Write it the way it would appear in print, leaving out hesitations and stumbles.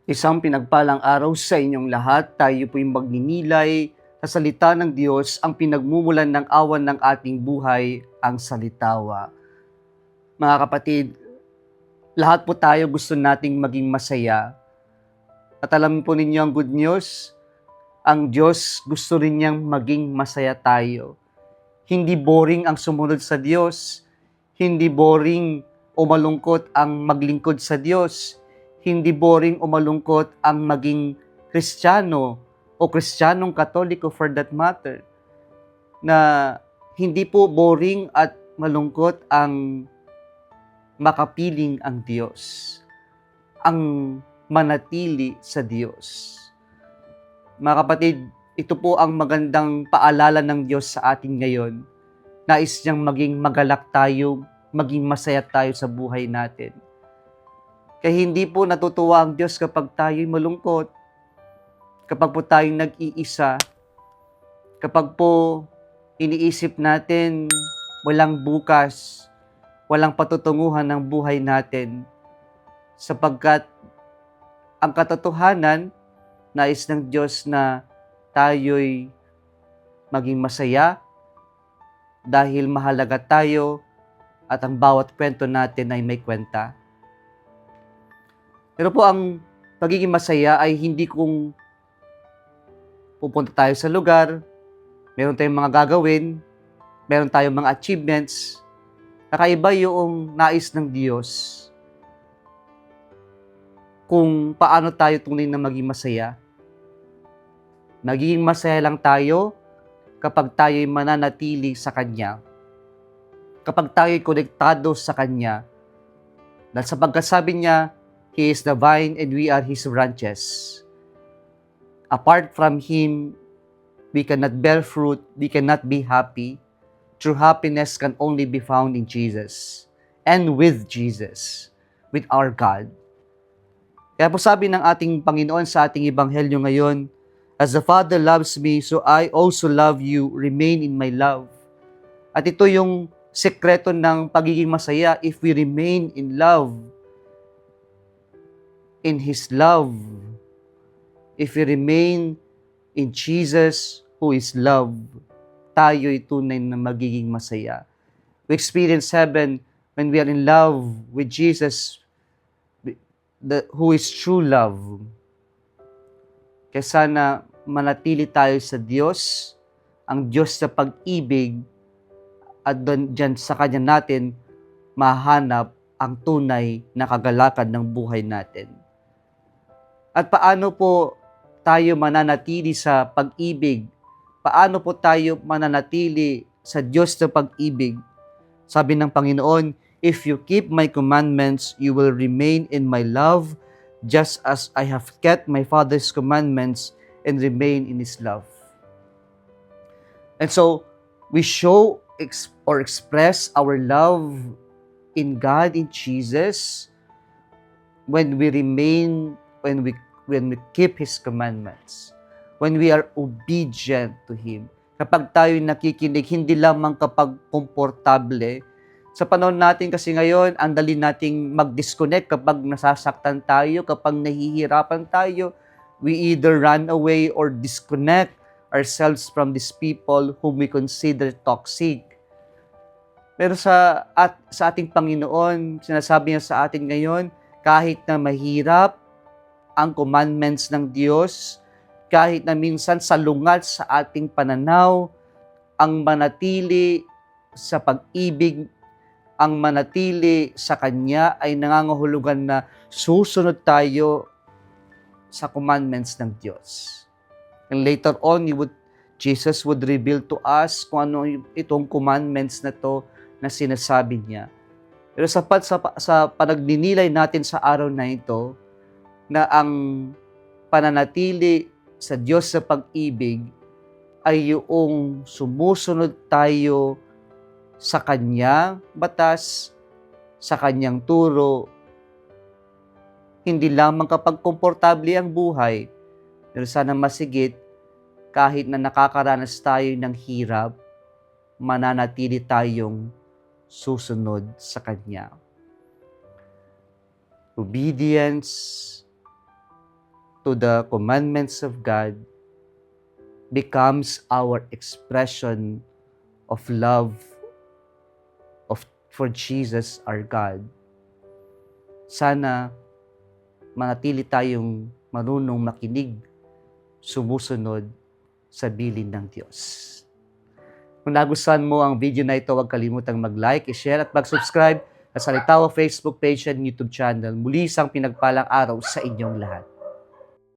Isang pinagpalang araw sa inyong lahat. Tayo po'y magninilay sa salita ng Diyos, ang pinagmumulan ng awan ng ating buhay, ang salitawa. Mga kapatid, lahat po tayo gusto nating maging masaya. At alam po ninyo ang good news, ang Diyos gusto rin niyang maging masaya tayo. Hindi boring ang sumunod sa Diyos. Hindi boring o malungkot ang maglingkod sa Diyos. Hindi boring o malungkot ang maging Kristiyano o Kristiyanong Katoliko for that matter. Na hindi po boring at malungkot ang makapiling ang Diyos. Ang manatili sa Diyos. Mga kapatid, ito po ang magandang paalala ng Diyos sa atin ngayon. Nais niyang maging magalak tayo, maging masaya tayo sa buhay natin. Kaya hindi po natutuwa ang Diyos kapag tayo'y malungkot, kapag po tayong nag-iisa, kapag po iniisip natin walang bukas, walang patutunguhan ng buhay natin, sapagkat ang katotohanan, nais ng Diyos na tayo'y maging masaya dahil mahalaga tayo at ang bawat kwento natin ay may kwenta. Pero po ang pagiging masaya ay hindi kung pupunta tayo sa lugar, meron tayong mga gagawin, meron tayong mga achievements, kakaiba yung nais ng Diyos kung paano tayo tunay na maging masaya. Magiging masaya lang tayo kapag tayo'y mananatili sa Kanya. Kapag tayo'y konektado sa Kanya. Dahil sapagkat sabi niya, He is the vine and we are His branches. Apart from Him, we cannot bear fruit, we cannot be happy. True happiness can only be found in Jesus and with Jesus, with our God. Kaya po sabi ng ating Panginoon sa ating Ebanghelyo ngayon, as the Father loves me, so I also love you, remain in my love. At ito yung sekreto ng pagiging masaya if we remain in love, in His love. If we remain in Jesus who is love, tayo'y tunay na magiging masaya. We experience heaven when we are in love with Jesus, who is true love. Kaya sana manatili tayo sa Diyos, ang Diyos na pag-ibig, at dyan sa Kanya natin mahanap ang tunay na kagalakan ng buhay natin. At paano po tayo mananatili sa pag-ibig? Paano po tayo mananatili sa Diyos na pag-ibig? Sabi ng Panginoon, if you keep my commandments, you will remain in my love, just as I have kept my Father's commandments and remain in His love. And so, we show or express our love in God, in Jesus, when we remain, when we keep His commandments, when we are obedient to Him. Kapag tayo nakikinig, hindi lamang kapag komportable. Sa panahon natin kasi ngayon, ang dali nating mag-disconnect kapag nasasaktan tayo, kapag nahihirapan tayo. We either run away or disconnect ourselves from these people whom we consider toxic. Pero sa ating Panginoon, sinasabi niya sa atin ngayon, kahit na mahirap ang commandments ng Diyos, kahit na minsan salungat sa ating pananaw, ang manatili sa pag-ibig, ang manatili sa Kanya ay nangangahulugan na susunod tayo sa commandments ng Diyos. And later on, Jesus would reveal to us kung ano itong commandments na to na sinasabi niya. Pero sa panagninilay natin sa araw na ito, na ang pananatili sa Diyos sa pag-ibig ay yung sumusunod tayo sa Kanyang batas, sa Kanyang turo, hindi lamang kapag komportable ang buhay, pero sana masigit, kahit na nakakaranas tayo ng hirap, mananatili tayong susunod sa Kanya. Obedience to the commandments of God becomes our expression of love for Jesus our God. Sana manatili tayong marunong makinig, sumusunod sa bilin ng Diyos. Kung nagustuhan mo ang video na ito, huwag kalimutang mag-like, i-share at mag-subscribe sa Salitawa Facebook page at YouTube channel. Muli isang pinagpalang araw sa inyong lahat.